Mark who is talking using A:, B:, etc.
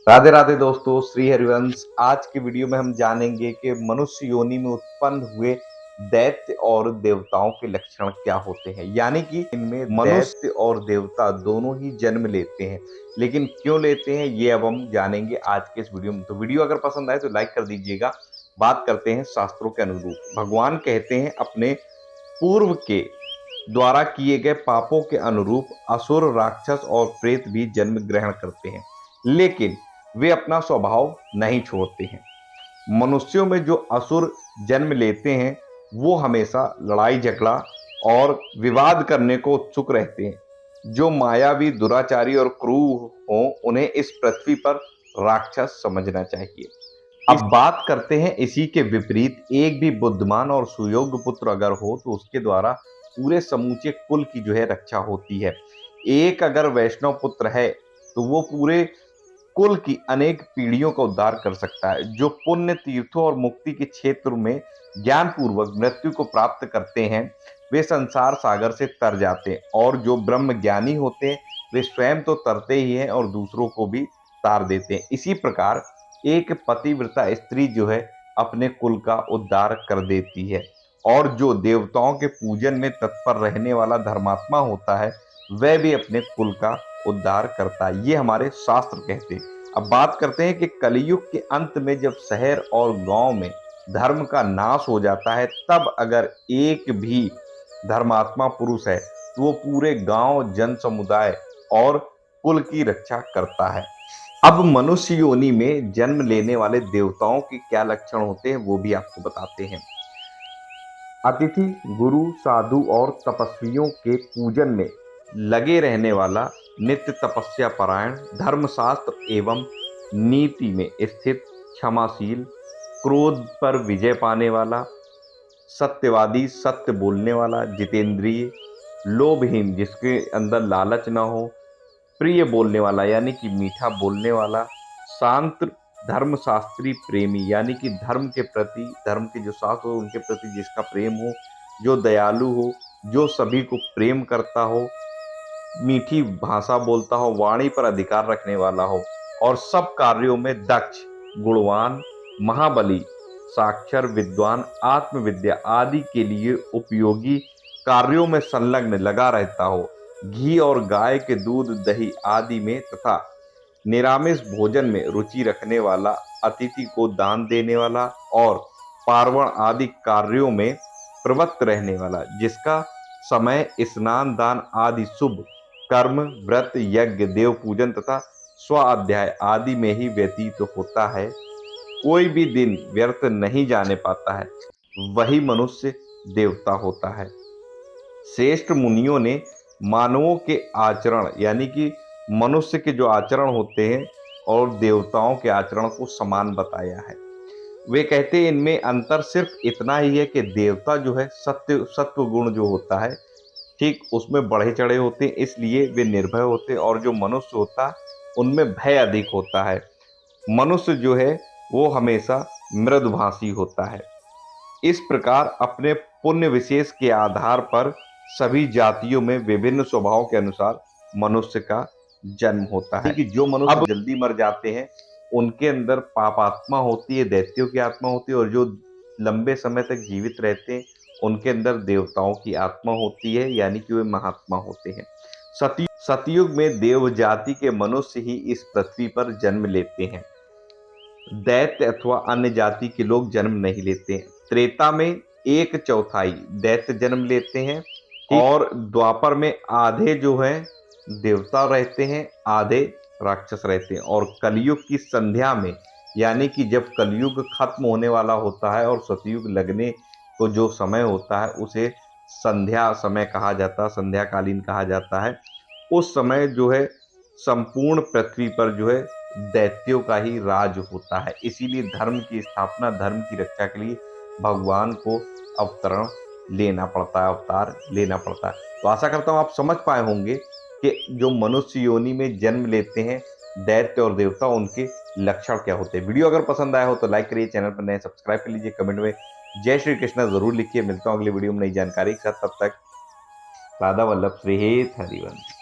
A: राधे राधे दोस्तों, श्री हरिवंश। आज की वीडियो में हम जानेंगे कि मनुष्य योनि में उत्पन्न हुए दैत्य और देवताओं के लक्षण क्या होते हैं। यानी कि इनमें मनुष्य और देवता दोनों ही जन्म लेते हैं, लेकिन क्यों लेते हैं ये अब हम जानेंगे आज के इस वीडियो में। तो वीडियो अगर पसंद आए तो लाइक कर दीजिएगा। बात करते हैं शास्त्रों के अनुरूप। भगवान कहते हैं अपने पूर्व के द्वारा किए गए पापों के अनुरूप असुर, राक्षस और प्रेत भी जन्म ग्रहण करते हैं, लेकिन वे अपना स्वभाव नहीं छोड़ते हैं। मनुष्यों में जो असुर जन्म लेते हैं वो हमेशा लड़ाई झगड़ा और विवाद करने को उत्सुक रहते हैं। जो मायावी, दुराचारी और क्रूर हों उन्हें इस पृथ्वी पर राक्षस समझना चाहिए। अब बात करते हैं इसी के विपरीत। एक भी बुद्धिमान और सुयोग्य पुत्र अगर हो तो उसके द्वारा पूरे समूचे कुल की जो है रक्षा होती है। एक अगर वैष्णव पुत्र है तो वो पूरे कुल की अनेक पीढ़ियों का उद्धार कर सकता है। जो पुण्य तीर्थों और मुक्ति के क्षेत्र में ज्ञान पूर्वक मृत्यु को प्राप्त करते हैं वे संसार सागर से तर जाते हैं, और जो ब्रह्म ज्ञानी होते हैं वे स्वयं तो तरते ही हैं और दूसरों को भी तार देते हैं। इसी प्रकार एक पतिव्रता स्त्री जो है अपने कुल का उद्धार कर देती है, और जो देवताओं के पूजन में तत्पर रहने वाला धर्मात्मा होता है वह भी अपने कुल का उद्धार करता है। ये हमारे शास्त्र कहते हैं। अब बात करते हैं कि कलयुग के अंत में जब शहर और गांव में धर्म का नाश हो जाता है, तब अगर एक भी धर्मात्मा पुरुष है तो वो पूरे गांव, जन समुदाय और कुल की रक्षा करता है। अब मनुष्य योनि में जन्म लेने वाले देवताओं के क्या लक्षण होते हैं वो भी आपको बताते हैं। अतिथि, गुरु, साधु और तपस्वियों के पूजन में लगे रहने वाला, नित्य तपस्या परायण, धर्मशास्त्र एवं नीति में स्थित, क्षमाशील, क्रोध पर विजय पाने वाला, सत्यवादी, सत्य बोलने वाला, जितेंद्रिय, लोभहीन जिसके अंदर लालच ना हो, प्रिय बोलने वाला यानी कि मीठा बोलने वाला, शांत, धर्मशास्त्री, प्रेमी यानी कि धर्म के प्रति, धर्म के जो शास्त्र हो उनके प्रति जिसका प्रेम हो, जो दयालु हो, जो सभी को प्रेम करता हो, मीठी भाषा बोलता हो, वाणी पर अधिकार रखने वाला हो, और सब कार्यों में दक्ष, गुणवान, महाबली, साक्षर, विद्वान, आत्मविद्या आदि के लिए उपयोगी कार्यों में संलग्न लगा रहता हो, घी और गाय के दूध, दही आदि में तथा निरामिष भोजन में रुचि रखने वाला, अतिथि को दान देने वाला और पार्वण आदि कार्यों में प्रवृत्त रहने वाला, जिसका समय स्नान, दान आदि शुभ कर्म, व्रत, यज्ञ, देव पूजन तथा स्वाध्याय आदि में ही व्यतीत होता है, कोई भी दिन व्यर्थ नहीं जाने पाता है, वही मनुष्य देवता होता है। श्रेष्ठ मुनियों ने मानवों के आचरण यानी कि मनुष्य के जो आचरण होते हैं और देवताओं के आचरण को समान बताया है। वे कहते हैं इनमें अंतर सिर्फ इतना ही है कि देवता जो है सत्व गुण जो होता है ठीक उसमें बढ़े चढ़े होते हैं, इसलिए वे निर्भय होते हैं, और जो मनुष्य होता है उनमें भय अधिक होता है। मनुष्य जो है वो हमेशा मृदुभाषी होता है। इस प्रकार अपने पुण्य विशेष के आधार पर सभी जातियों में विभिन्न स्वभाव के अनुसार मनुष्य का जन्म होता है। कि जो मनुष्य जल्दी मर जाते हैं उनके अंदर पापात्मा होती है, दैत्यों की आत्मा होती है, और जो लंबे समय तक जीवित रहते हैं उनके अंदर देवताओं की आत्मा होती है, यानी कि वे महात्मा होते हैं। सतयुग में देव जाति के मनुष्य ही इस पृथ्वी पर जन्म लेते हैं, दैत्य अथवा अन्य जाति के लोग जन्म नहीं लेते हैं। त्रेता में एक चौथाई दैत्य जन्म लेते हैं, और द्वापर में आधे जो है देवता रहते हैं, आधे राक्षस रहते हैं, और कलयुग की संध्या में यानी कि जब कलयुग खत्म होने वाला होता है और सतयुग लगने को जो समय होता है उसे संध्या समय कहा जाता है, संध्याकालीन कहा जाता है। उस समय जो है संपूर्ण पृथ्वी पर जो है दैत्यों का ही राज होता है। इसीलिए धर्म की स्थापना, धर्म की रक्षा के लिए भगवान को अवतरण लेना पड़ता है, अवतार लेना पड़ता है। तो आशा करता हूँ आप समझ पाए होंगे कि जो मनुष्य योनि में जन्म लेते हैं दैत्य और देवता, उनके लक्षण क्या होते हैं। वीडियो अगर पसंद आया हो तो लाइक करिए, चैनल पर नए सब्सक्राइब कर लीजिए, कमेंट में जय श्री कृष्ण जरूर लिखिए। मिलता हूँ अगली वीडियो में नई जानकारी के साथ, तब तक राधा वल्लभ श्री हरिवंश।